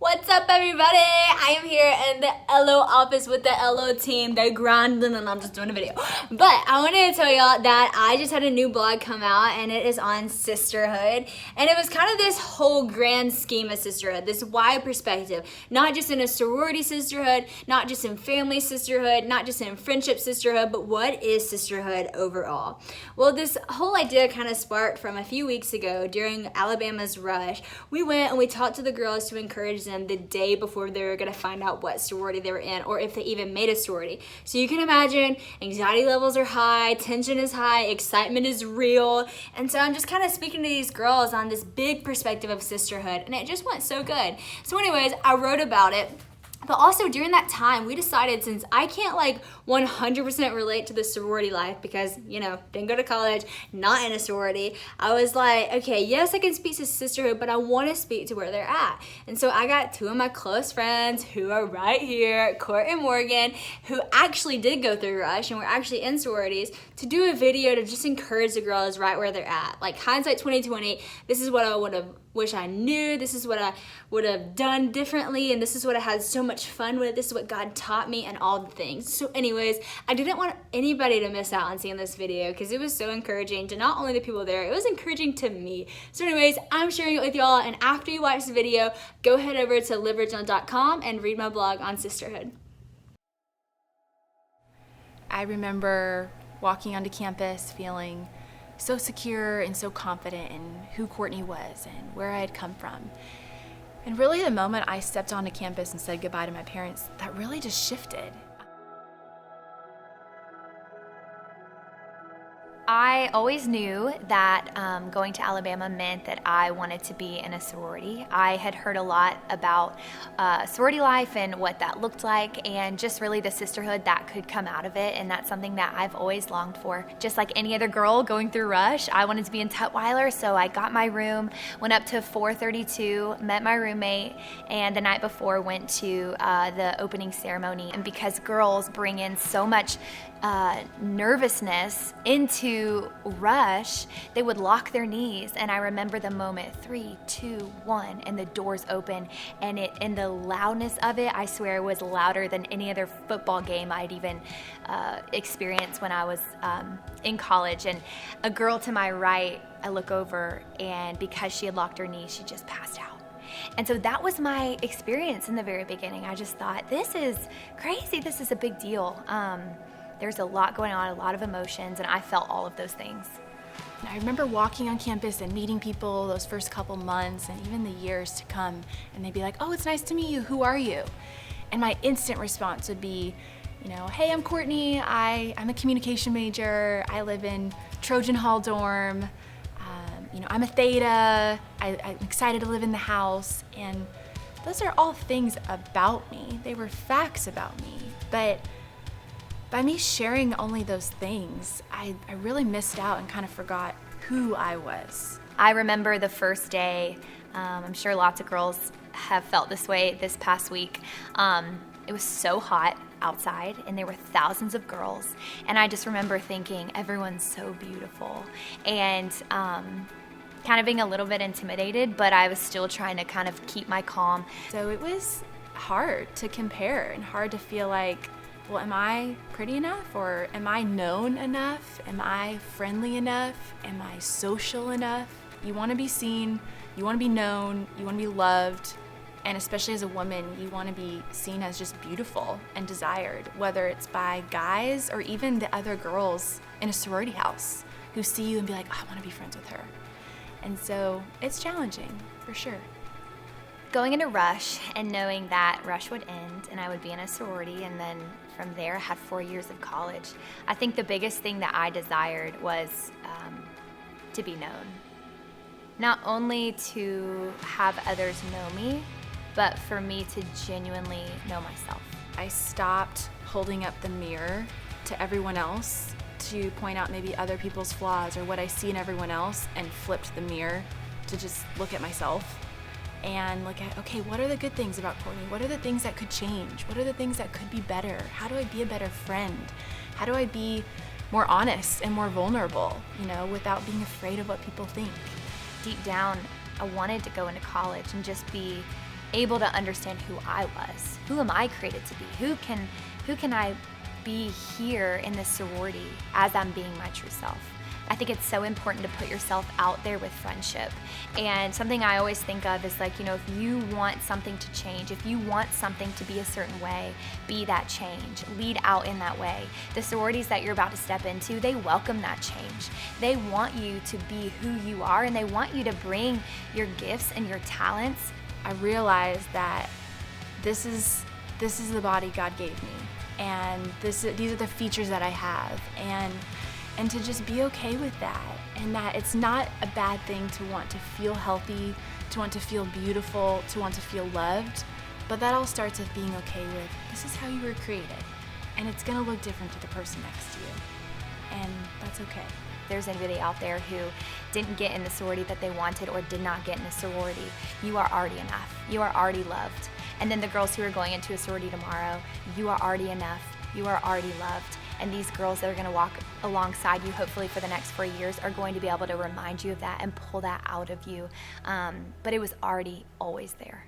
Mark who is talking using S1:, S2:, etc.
S1: What's up, everybody? I am here in the LO office with the LO team. They're grinding and I'm just doing a video. But I wanted to tell y'all that I just had a new blog come out and it is on sisterhood. And it was kind of this whole grand scheme of sisterhood, this wide perspective. Not just in a sorority sisterhood, not just in family sisterhood, not just in friendship sisterhood, but what is sisterhood overall? Well, this whole idea kind of sparked from a few weeks ago during Alabama's rush. We went and we talked to the girls to encourage them the day before they were gonna find out what sorority they were in or if they even made a sorority. So you can imagine anxiety levels are high, tension is high, excitement is real. And so I'm just kind of speaking to these girls on this big perspective of sisterhood and it just went so good. So anyways, I wrote about it. But also during that time, we decided since I can't 100% relate to the sorority life because, didn't go to college, not in a sorority, I was like, okay, yes, I can speak to sisterhood, but I want to speak to where they're at. And so I got two of my close friends who are right here, Court and Morgan, who actually did go through Rush and were actually in sororities to do a video to just encourage the girls right where they're at. Like hindsight 2020, this is what I would have wish I knew, this is what I would have done differently, and this is what I had so much fun with, this is what God taught me, and all the things. So anyways, I didn't want anybody to miss out on seeing this video because it was so encouraging to not only the people there, it was encouraging to me. So anyways, I'm sharing it with y'all, and after you watch the video, go head over to liveoriginal.com and read my blog on sisterhood.
S2: I remember walking onto campus feeling so secure and so confident in who Courtney was and where I had come from. And really the moment I stepped onto campus and said goodbye to my parents, that really just shifted.
S3: I always knew that going to Alabama meant that I wanted to be in a sorority. I had heard a lot about sorority life and what that looked like and just really the sisterhood that could come out of it, and that's something that I've always longed for. Just like any other girl going through Rush, I wanted to be in Tutwiler, so I got my room, went up to 432, met my roommate, and the night before went to the opening ceremony. And because girls bring in so much nervousness into Rush, they would lock their knees, and I remember the moment, 3, 2, 1, and the doors open, and the loudness of it, I swear, was louder than any other football game I'd even experienced when I was in college. And a girl to my right, I look over, and because she had locked her knees, she just passed out. And so that was my experience in the very beginning. I just thought, this is crazy, this is a big deal. There's a lot going on, a lot of emotions, and I felt all of those things.
S2: And I remember walking on campus and meeting people those first couple months and even the years to come, and they'd be like, oh, it's nice to meet you, who are you? And my instant response would be, hey, I'm Courtney, I'm a communication major, I live in Trojan Hall dorm, I'm a Theta, I'm excited to live in the house, and those are all things about me. They were facts about me, but by me sharing only those things, I really missed out and kind of forgot who I was.
S3: I remember the first day, I'm sure lots of girls have felt this way this past week. It was so hot outside and there were thousands of girls, and I just remember thinking, everyone's so beautiful, and kind of being a little bit intimidated, but I was still trying to kind of keep my calm.
S2: So it was hard to compare and hard to feel like, well, am I pretty enough, or am I known enough? Am I friendly enough? Am I social enough? You want to be seen, you want to be known, you want to be loved, and especially as a woman, you want to be seen as just beautiful and desired, whether it's by guys or even the other girls in a sorority house who see you and be like, oh, I want to be friends with her. And so it's challenging, for sure.
S3: Going into Rush and knowing that Rush would end and I would be in a sorority, and then from there I had 4 years of college, I think the biggest thing that I desired was to be known. Not only to have others know me, but for me to genuinely know myself.
S2: I stopped holding up the mirror to everyone else to point out maybe other people's flaws or what I see in everyone else, and flipped the mirror to just look at myself and look at, okay, what are the good things about Courtney? What are the things that could change? What are the things that could be better? How do I be a better friend? How do I be more honest and more vulnerable, without being afraid of what people think?
S3: Deep down, I wanted to go into college and just be able to understand who I was. Who am I created to be? Who can I be here in this sorority as I'm being my true self? I think it's so important to put yourself out there with friendship. And something I always think of is like, if you want something to change, if you want something to be a certain way, be that change, lead out in that way. The sororities that you're about to step into, they welcome that change. They want you to be who you are, and they want you to bring your gifts and your talents.
S2: I realized that this is the body God gave me, and these are the features that I have, and to just be okay with that, and that it's not a bad thing to want to feel healthy, to want to feel beautiful, to want to feel loved, but that all starts with being okay with this is how you were created, and it's gonna look different to the person next to you, and that's okay.
S3: If there's anybody out there who didn't get in the sorority that they wanted or did not get in a sorority, you are already enough. You are already loved. And then the girls who are going into a sorority tomorrow, you are already enough. You are already loved. And these girls that are going to walk alongside you, hopefully for the next 4 years, are going to be able to remind you of that and pull that out of you. But it was already always there.